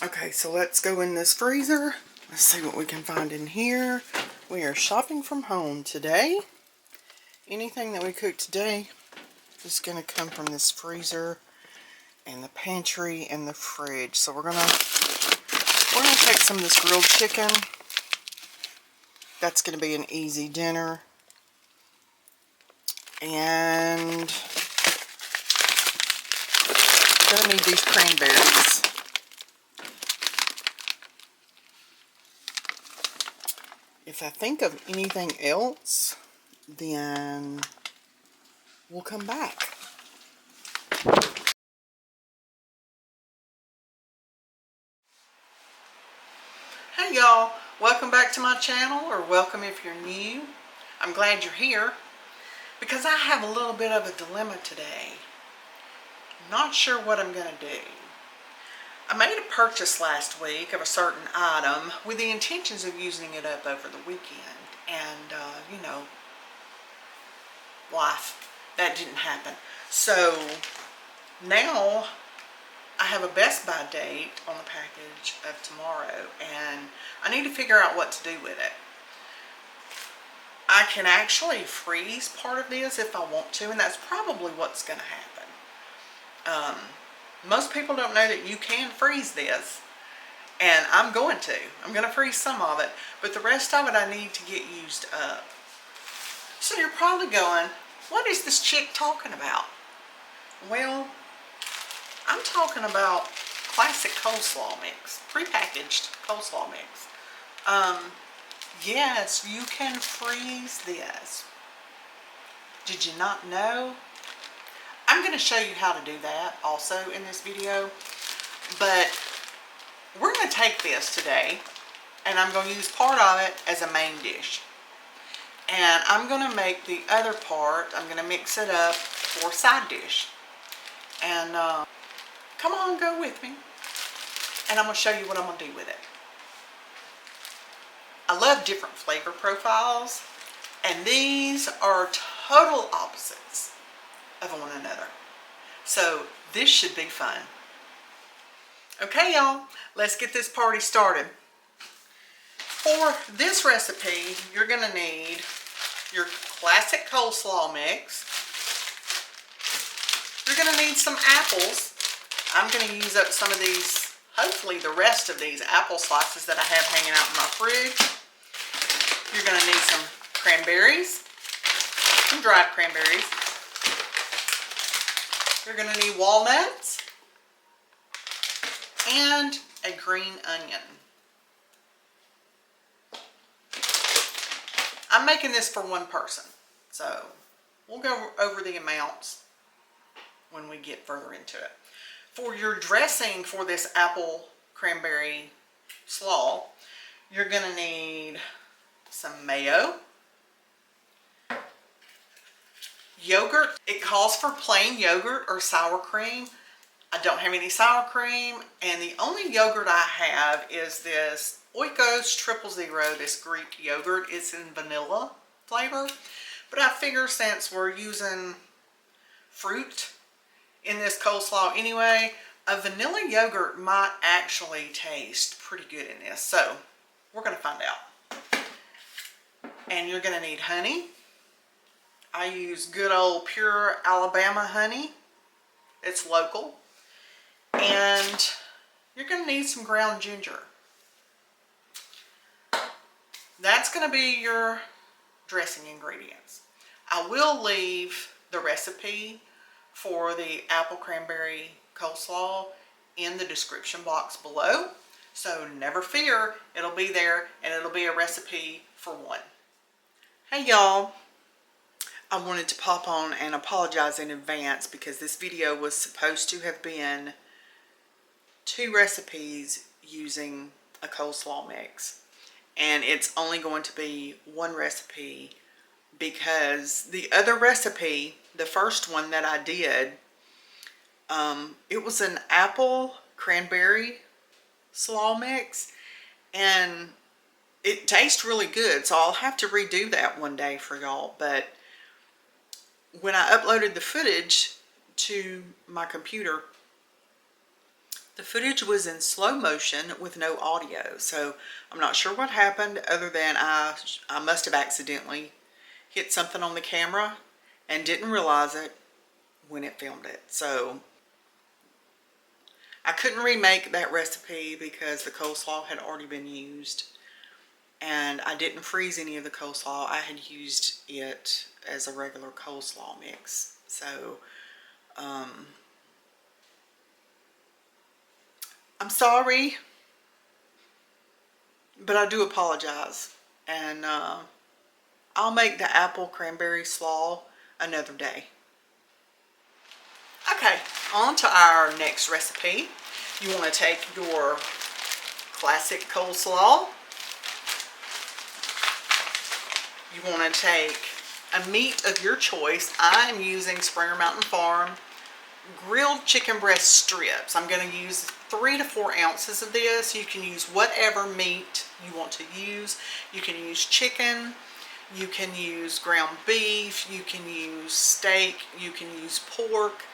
Okay, so let's go in this freezer. Let's see what we can find in here. We are shopping from home today. Anything that we cook today is going to come from this freezer and the pantry and the fridge. So we're gonna take some of this grilled chicken. That's gonna be an easy dinner. And we're gonna need these cranberries. If I think of anything else, then we'll come back. Hey y'all, welcome back to my channel, or welcome if you're new. I'm glad you're here because I have a little bit of a dilemma today. Not sure what I'm gonna do. I made a purchase last week of a certain item with the intentions of using it up over the weekend, and you know, life, that didn't happen. So now I have a Best Buy date on the package of tomorrow, and I need to figure out what to do with it. I can actually freeze part of this if I want to, and that's probably what's going to happen. Most people don't know that you can freeze this, and I'm going to freeze some of it, but the rest of it I need to get used up. So you're probably going, what is this chick talking about? Well, I'm talking about classic coleslaw mix, prepackaged coleslaw mix. Yes, you can freeze this. Did you not know? I'm going to show you how to do that also in this video, but we're going to take this today and I'm going to use part of it as a main dish. And I'm going to make the other part, I'm going to mix it up for side dish. And come on, go with me. And I'm going to show you what I'm going to do with it. I love different flavor profiles, and these are total opposites of one another. So this should be fun. Okay, y'all, let's get this party started. For this recipe, you're going to need your classic coleslaw mix. You're going to need some apples. I'm going to use up some of these, hopefully the rest of these apple slices that I have hanging out in my fridge. You're going to need some cranberries, some dried cranberries. You're going to need walnuts and a green onion. I'm making this for one person, so we'll go over the amounts when we get further into it. For your dressing for this apple cranberry slaw, you're going to need some mayo, yogurt. It calls for plain yogurt or sour cream. I don't have any sour cream, and the only yogurt I have is this Oikos 000, this Greek yogurt. It's in vanilla flavor, but I figure since we're using fruit in this coleslaw anyway, a vanilla yogurt might actually taste pretty good in this. So we're going to find out. And you're going to need honey. I use good old pure Alabama honey. It's local. And you're going to need some ground ginger. That's going to be your dressing ingredients. I will leave the recipe for the apple cranberry coleslaw in the description box below. So never fear, it'll be there, and it'll be a recipe for one. Hey y'all, I wanted to pop on and apologize in advance because this video was supposed to have been 2 recipes using a coleslaw mix, and it's only going to be 1 recipe because the other recipe, the first one that I did, it was an apple cranberry slaw mix, and it tastes really good, so I'll have to redo that one day for y'all. But when I uploaded the footage to my computer, The footage was in slow motion with no audio, so I'm not sure what happened other than I must have accidentally hit something on the camera and didn't realize it when it filmed it. So I couldn't remake that recipe because the coleslaw had already been used, and I didn't freeze any of the coleslaw. I had used it as a regular coleslaw mix. So I'm sorry, but I do apologize, and I'll make the apple cranberry slaw another day. Okay, on to our next recipe. You want to take your classic coleslaw. You want to take a meat of your choice. I'm using Springer Mountain Farm grilled chicken breast strips. I'm going to use 3 to 4 ounces of this. You can use whatever meat you want to use. You can use chicken, you can use ground beef, you can use steak, you can use pork.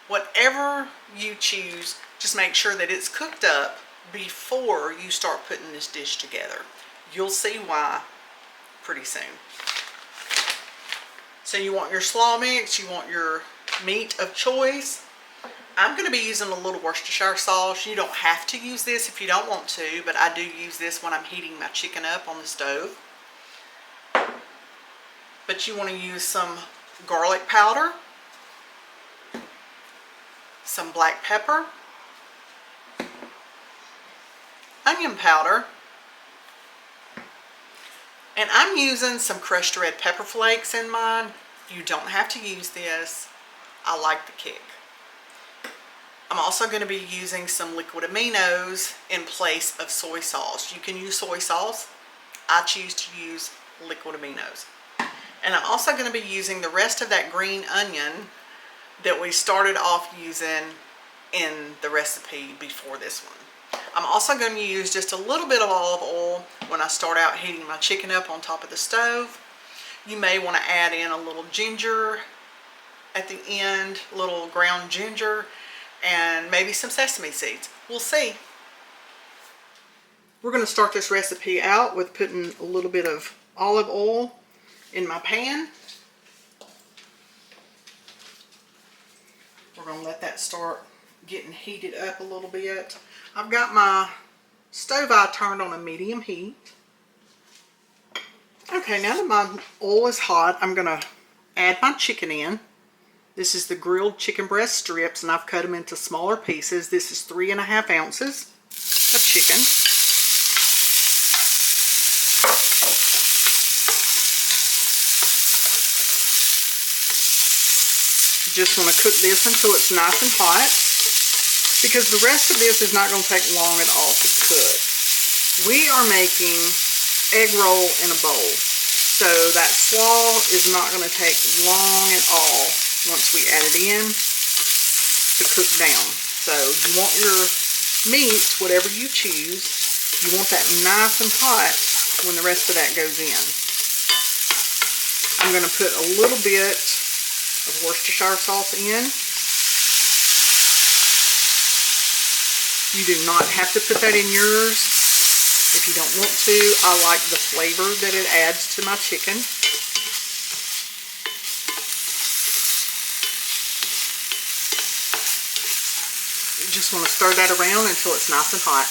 Whatever you choose, just make sure that it's cooked up before you start putting this dish together. You'll see why pretty soon. So you want your slaw mix, you want your meat of choice. I'm going to be using a little Worcestershire sauce. You don't have to use this if you don't want to, but I do use this when I'm heating my chicken up on the stove. But you want to use some garlic powder, some black pepper, onion powder, and I'm using some crushed red pepper flakes in mine. You don't have to use this. I like the kick. I'm also going to be using some liquid aminos in place of soy sauce. You can use soy sauce. I choose to use liquid aminos. And I'm also going to be using the rest of that green onion that we started off using in the recipe before this one. I'm also going to use just a little bit of olive oil when I start out heating my chicken up on top of the stove. You may want to add in a little ginger at the end, a little ground ginger, and maybe some sesame seeds. We'll see. We're going to start this recipe out with putting a little bit of olive oil in my pan. We're going to let that start getting heated up a little bit. I've got my stove eye turned on a medium heat. Okay, now that my oil is hot, I'm going to add my chicken in. This is the grilled chicken breast strips, and I've cut them into smaller pieces. This is 3.5 ounces of chicken. You just want to cook this until it's nice and hot, because the rest of this is not going to take long at all to cook. We are making egg roll in a bowl, so that slaw is not going to take long at all once we add it in to cook down. So you want your meat, whatever you choose, you want that nice and hot when the rest of that goes in. I'm going to put a little bit of Worcestershire sauce in. You do not have to put that in yours if you don't want to. I like the flavor that it adds to my chicken. You just want to stir that around until it's nice and hot.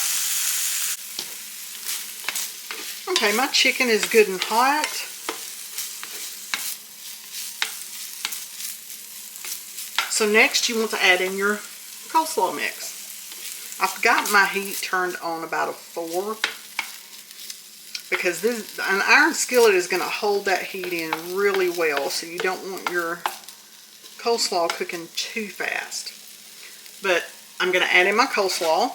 Okay, my chicken is good and hot. So next you want to add in your coleslaw mix. I've got my heat turned on about a 4 because an iron skillet is going to hold that heat in really well, so you don't want your coleslaw cooking too fast. But I'm going to add in my coleslaw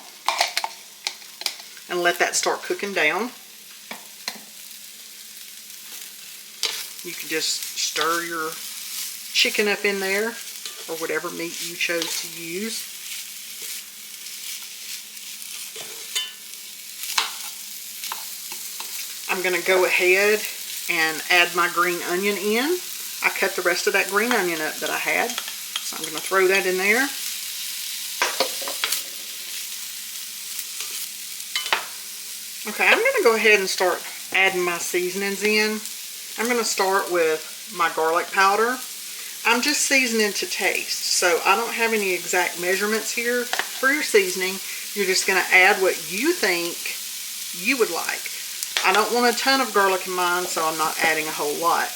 and let that start cooking down. You can just stir your chicken up in there, or whatever meat you chose to use. I'm going to go ahead and add my green onion in. I cut the rest of that green onion up that I had, so I'm going to throw that in there. Okay, I'm going to go ahead and start adding my seasonings in. I'm going to start with my garlic powder. I'm just seasoning to taste, so I don't have any exact measurements here for your seasoning. You're just going to add what you think you would like. I don't want a ton of garlic in mine, so I'm not adding a whole lot.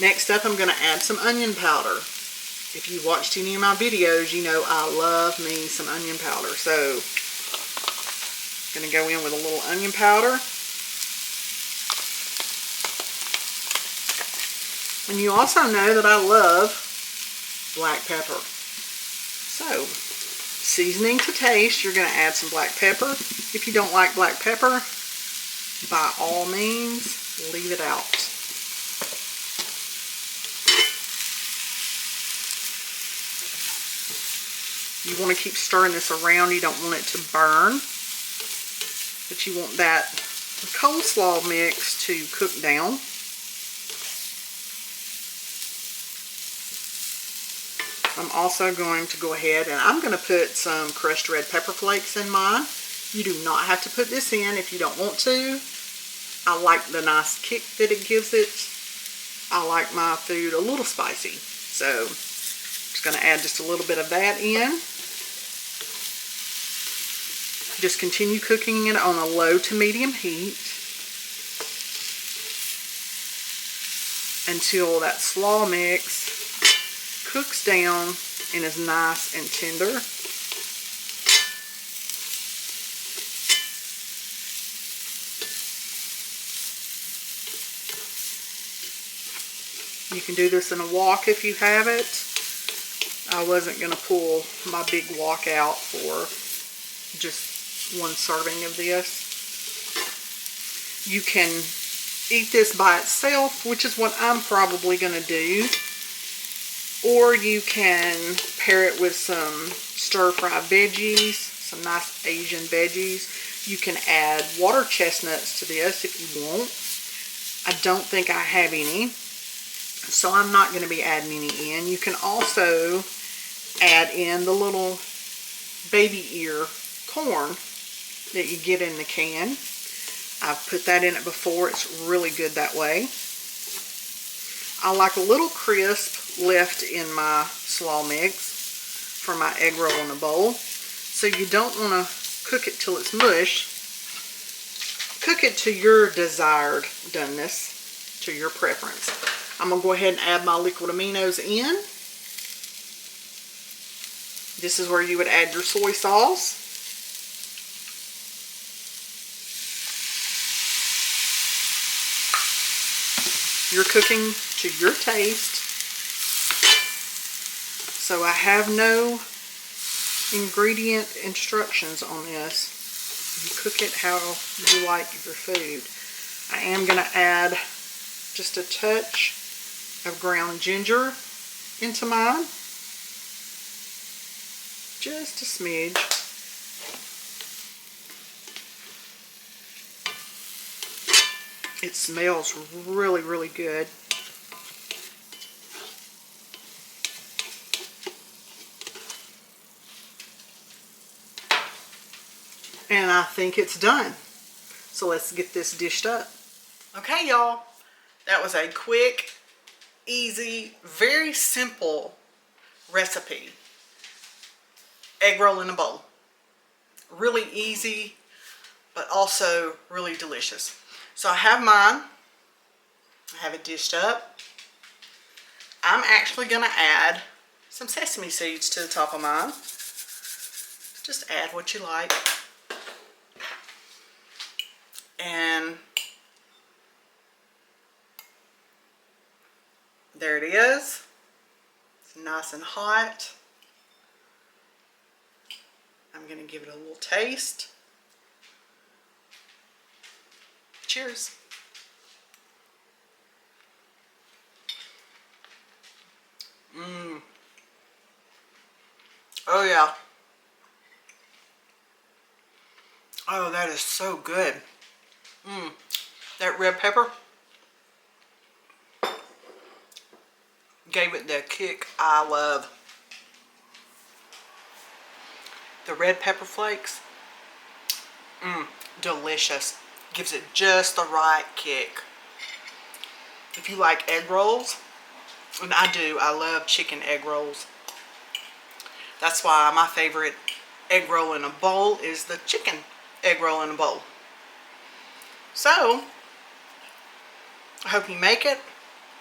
Next up, I'm going to add some onion powder. If you watched any of my videos, you know I love me some onion powder. So, I'm going to go in with a little onion powder. And you also know that I love black pepper. So, seasoning to taste, you're going to add some black pepper. If you don't like black pepper, by all means, leave it out. You want to keep stirring this around. You don't want it to burn. But you want that coleslaw mix to cook down. I'm also going to go ahead and I'm going to put some crushed red pepper flakes in mine. You do not have to put this in if you don't want to. I like the nice kick that it gives it. I like my food a little spicy. So I'm just going to add just a little bit of that in. Just continue cooking it on a low to medium heat until that slaw mix cooks down and is nice and tender. You can do this in a wok if you have it. I wasn't going to pull my big wok out for just one serving of this. You can eat this by itself, which is what I'm probably going to do. Or you can pair it with some stir-fry veggies, some nice Asian veggies. You can add water chestnuts to this if you want. I don't think I have any, so I'm not going to be adding any in. You can also add in the little baby ear corn that you get in the can. I've put that in it before. It's really good that way. I like a little crisp left in my slaw mix for my egg roll in a bowl. So you don't want to cook it till it's mush. Cook it to your desired doneness, to your preference. I'm going to go ahead and add my liquid aminos in. This is where you would add your soy sauce. You're cooking to your taste. So I have no ingredient instructions on this. You cook it how you like your food. I am going to add just a touch of ground ginger into mine. Just a smidge. It smells really, really good. And I think it's done. So let's get this dished up. Okay, y'all. That was a quick, easy, very simple recipe. Egg roll in a bowl. Really easy, but also really delicious. So I have mine. I have it dished up. I'm actually going to add some sesame seeds to the top of mine. Just add what you like. And there it is. It's nice and hot. I'm going to give it a little taste. Cheers. Oh yeah. Oh, that is so good. That red pepper gave it the kick I love. The red pepper flakes, delicious. Gives it just the right kick. If you like egg rolls, and I do, I love chicken egg rolls. That's why my favorite egg roll in a bowl is the chicken egg roll in a bowl. So, I hope you make it.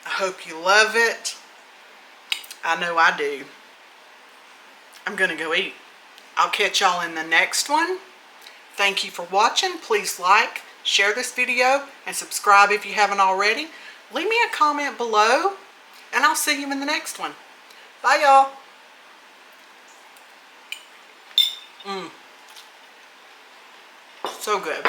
I hope you love it. I know I do. I'm gonna go eat. I'll catch y'all in the next one. Thank you for watching. Please like, share this video, and subscribe if you haven't already. Leave me a comment below, and I'll see you in the next one. Bye, y'all. So good.